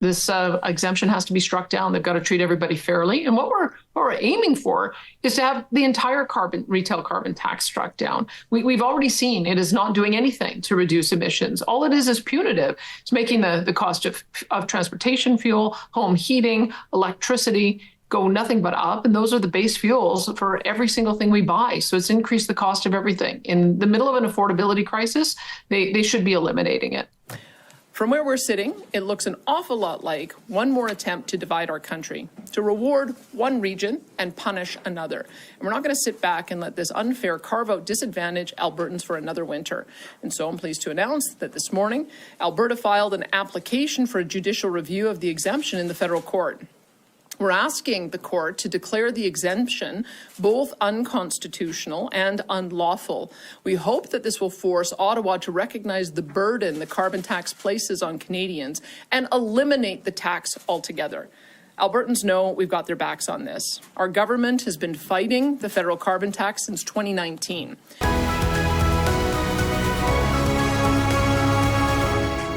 This exemption has to be struck down. They've got to treat everybody fairly. And what we're aiming for is to have the entire retail carbon tax struck down. We've already seen it is not doing anything to reduce emissions. All it is punitive. It's making the cost of transportation fuel, home heating, electricity go nothing but up. And those are the base fuels for every single thing we buy. So it's increased the cost of everything. In the middle of an affordability crisis, they should be eliminating it. From where we're sitting, it looks an awful lot like one more attempt to divide our country, to reward one region and punish another. And we're not going to sit back and let this unfair carve-out disadvantage Albertans for another winter. And so I'm pleased to announce that this morning, Alberta filed an application for a judicial review of the exemption in the federal court. We're asking the court to declare the exemption both unconstitutional and unlawful. We hope that this will force Ottawa to recognize the burden the carbon tax places on Canadians and eliminate the tax altogether. Albertans know we've got their backs on this. Our government has been fighting the federal carbon tax since 2019.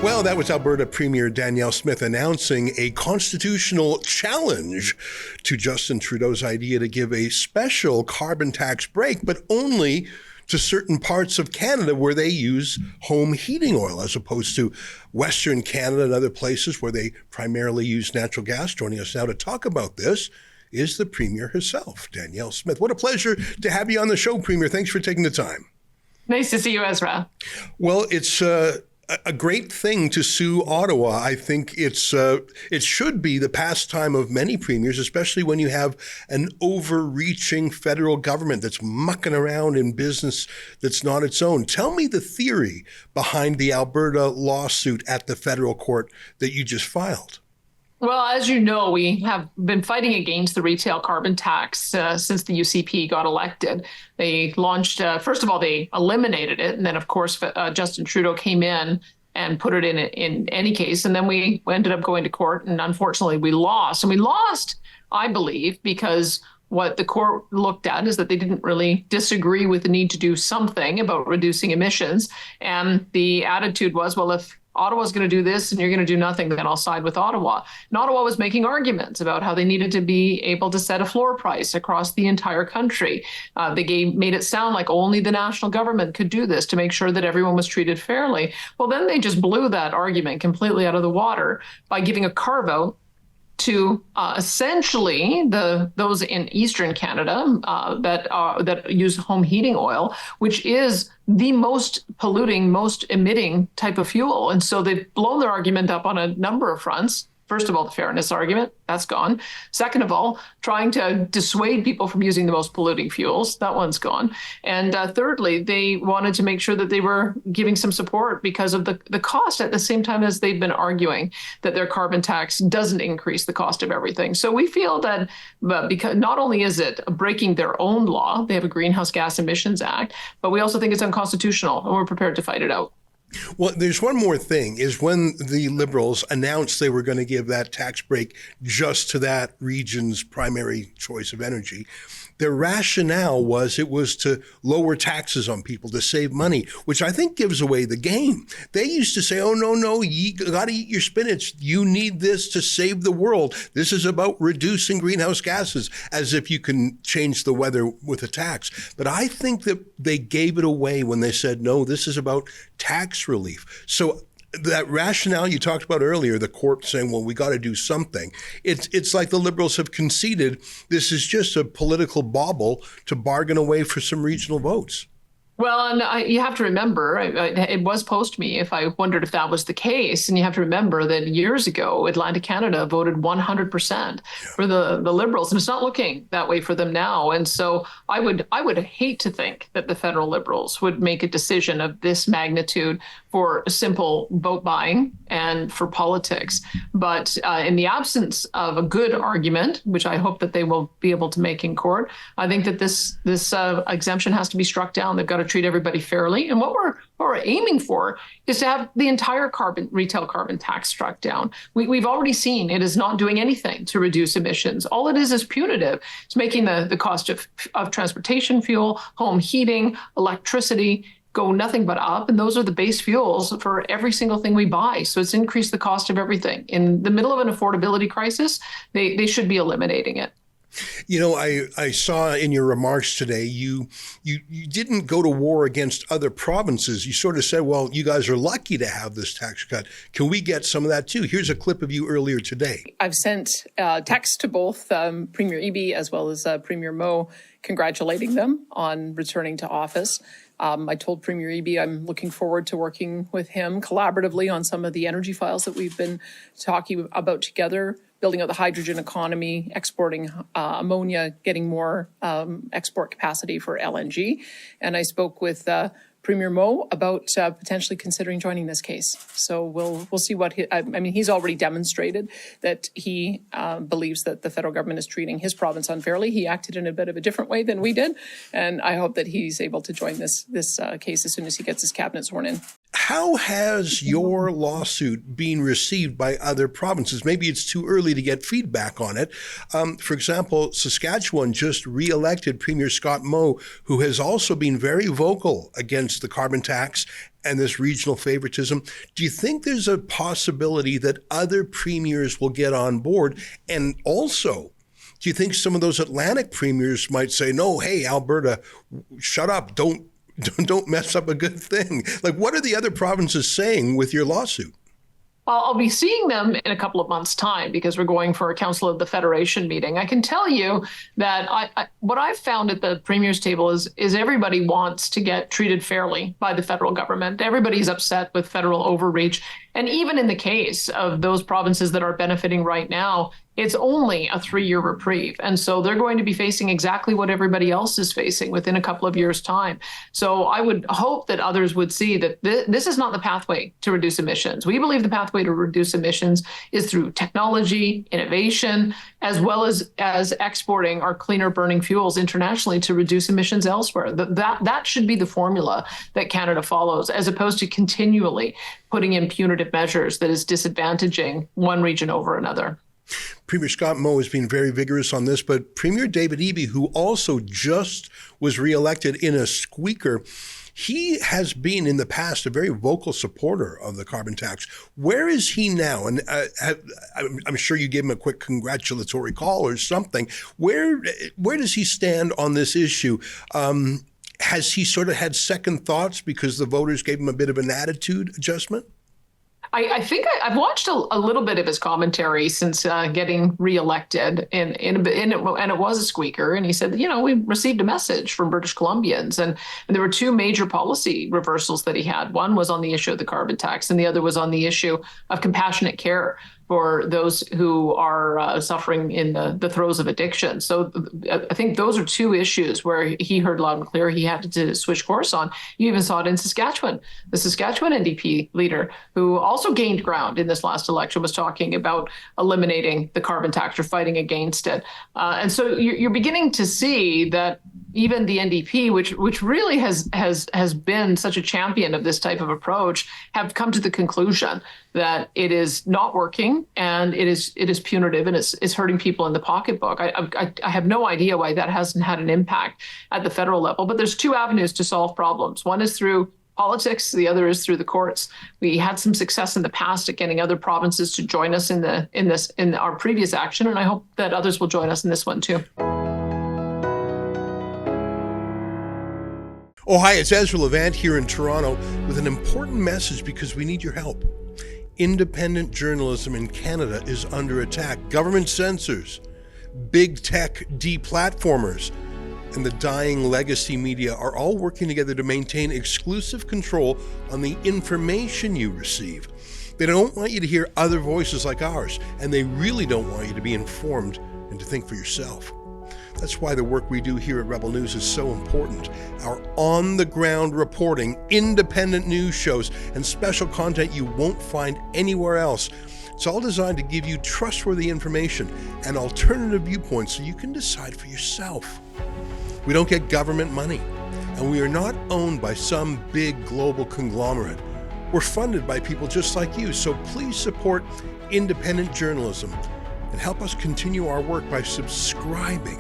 Well, that was Alberta Premier Danielle Smith announcing a constitutional challenge to Justin Trudeau's idea to give a special carbon tax break, but only to certain parts of Canada where they use home heating oil, as opposed to Western Canada and other places where they primarily use natural gas. Joining us now to talk about this is the Premier herself, Danielle Smith. What a pleasure to have you on the show, Premier. Thanks for taking the time. Nice to see you, Ezra. Well, it's a great thing to sue Ottawa. I think it should be the pastime of many premiers, especially when you have an overreaching federal government that's mucking around in business that's not its own. Tell me the theory behind the Alberta lawsuit at the federal court that you just filed. Well, as you know, we have been fighting against the retail carbon tax since the UCP got elected. They launched, first of all, they eliminated it. And then, of course, Justin Trudeau came in and put it in any case. And then we ended up going to court. And unfortunately, we lost. And we lost, I believe, because what the court looked at is that they didn't really disagree with the need to do something about reducing emissions. And the attitude was, well, if Ottawa's going to do this and you're going to do nothing, then I'll side with Ottawa. And Ottawa was making arguments about how they needed to be able to set a floor price across the entire country. They made it sound like only the national government could do this to make sure that everyone was treated fairly. Well, then they just blew that argument completely out of the water by giving a carve-out to essentially those in Eastern Canada that use home heating oil, which is the most polluting, most emitting type of fuel. And so they've blown their argument up on a number of fronts. First of all, the fairness argument, that's gone. Second of all, trying to dissuade people from using the most polluting fuels, that one's gone. And thirdly, they wanted to make sure that they were giving some support because of the cost at the same time as they've been arguing that their carbon tax doesn't increase the cost of everything. So we feel that because not only is it breaking their own law, they have a Greenhouse Gas Emissions Act, but we also think it's unconstitutional and we're prepared to fight it out. Well, there's one more thing, is when the Liberals announced they were going to give that tax break just to that region's primary choice of energy, their rationale was it was to lower taxes on people, to save money, which I think gives away the game. They used to say, oh, no, you got to eat your spinach. You need this to save the world. This is about reducing greenhouse gases, as if you can change the weather with a tax. But I think that they gave it away when they said, no, this is about tax relief. So that rationale you talked about earlier, the court saying, well, we got to do something. It's like the Liberals have conceded this is just a political bauble to bargain away for some regional votes. Well, and you have to remember, it was posed to me if I wondered if that was the case. And you have to remember that years ago, Atlantic Canada voted 100% for the Liberals. And it's not looking that way for them now. And so I would hate to think that the federal Liberals would make a decision of this magnitude for simple vote buying and for politics. But in the absence of a good argument, which I hope that they will be able to make in court, I think that this exemption has to be struck down. They've got to treat everybody fairly. And what we're aiming for is to have the entire retail carbon tax struck down. We've already seen it is not doing anything to reduce emissions. All it is punitive. It's making the cost of transportation fuel, home heating, electricity go nothing but up. And those are the base fuels for every single thing we buy. So it's increased the cost of everything. In the middle of an affordability crisis, they should be eliminating it. You know, I saw in your remarks today, you didn't go to war against other provinces. You sort of said, well, you guys are lucky to have this tax cut. Can we get some of that too? Here's a clip of you earlier today. I've sent texts to both Premier Eby as well as Premier Moe congratulating them on returning to office. I told Premier Eby I'm looking forward to working with him collaboratively on some of the energy files that we've been talking about together, building out the hydrogen economy, exporting ammonia, getting more export capacity for LNG. And I spoke with Premier Moe about potentially considering joining this case. So we'll see what he's already demonstrated that he believes that the federal government is treating his province unfairly. He acted in a bit of a different way than we did, and I hope that he's able to join this case as soon as he gets his cabinet sworn in. How has your lawsuit been received by other provinces? Maybe it's too early to get feedback on it. For example, Saskatchewan just re-elected Premier Scott Moe, who has also been very vocal against the carbon tax and this regional favoritism. Do you think there's a possibility that other premiers will get on board? And also, do you think some of those Atlantic premiers might say, no, hey, Alberta, shut up, don't mess up a good thing? Like, what are the other provinces saying with your lawsuit? I'll be seeing them in a couple of months' time because we're going for a Council of the Federation meeting. I can tell you that what I've found at the Premier's table is everybody wants to get treated fairly by the federal government. Everybody's upset with federal overreach. And even in the case of those provinces that are benefiting right now, it's only a 3-year reprieve. And so they're going to be facing exactly what everybody else is facing within a couple of years' time. So I would hope that others would see that this is not the pathway to reduce emissions. We believe the pathway to reduce emissions is through technology, innovation, as well as exporting our cleaner burning fuels internationally to reduce emissions elsewhere. That should be the formula that Canada follows, as opposed to continually putting in punitive measures that is disadvantaging one region over another. Premier Scott Moe has been very vigorous on this, but Premier David Eby, who also just was reelected in a squeaker, he has been in the past a very vocal supporter of the carbon tax. Where is he now? And I'm sure you gave him a quick congratulatory call or something. Where does he stand on this issue? Has he sort of had second thoughts because the voters gave him a bit of an attitude adjustment? I think I've watched a little bit of his commentary since getting reelected, and it was a squeaker. And he said, we received a message from British Columbians, and there were two major policy reversals that he had. One was on the issue of the carbon tax, and the other was on the issue of compassionate care for those who are suffering in the throes of addiction. So I think those are two issues where he heard loud and clear he had to switch course on. You even saw it in Saskatchewan. The Saskatchewan NDP leader, who also gained ground in this last election, was talking about eliminating the carbon tax or fighting against it. And so you're beginning to see that even the NDP, which really has been such a champion of this type of approach, have come to the conclusion that it is not working and it is punitive and it's hurting people in the pocketbook. I have no idea why that hasn't had an impact at the federal level. But there's two avenues to solve problems. One is through politics, the other is through the courts. We had some success in the past at getting other provinces to join us in our previous action, and I hope that others will join us in this one too. Oh, hi, it's Ezra Levant here in Toronto with an important message because we need your help. Independent journalism in Canada is under attack. Government censors, big tech deplatformers, and the dying legacy media are all working together to maintain exclusive control on the information you receive. They don't want you to hear other voices like ours, and they really don't want you to be informed and to think for yourself. That's why the work we do here at Rebel News is so important. Our on-the-ground reporting, independent news shows, and special content you won't find anywhere else. It's all designed to give you trustworthy information and alternative viewpoints so you can decide for yourself. We don't get government money, and we are not owned by some big global conglomerate. We're funded by people just like you, so please support independent journalism and help us continue our work by subscribing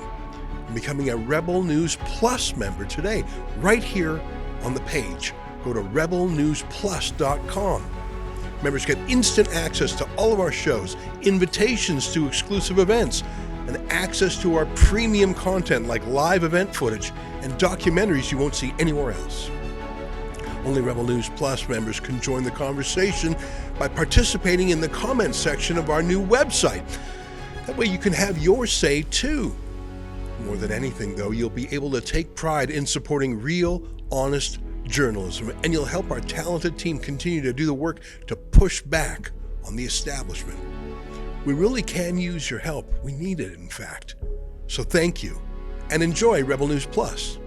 and becoming a Rebel News Plus member today, right here on the page. go to rebelnewsplus.com. Members get instant access to all of our shows, invitations to exclusive events, and access to our premium content like live event footage and documentaries you won't see anywhere else. Only Rebel News Plus members can join the conversation by participating in the comments section of our new website. That way you can have your say too. More than anything, though, you'll be able to take pride in supporting real, honest journalism, and you'll help our talented team continue to do the work to push back on the establishment. We really can use your help. We need it, in fact. So thank you, and enjoy Rebel News Plus.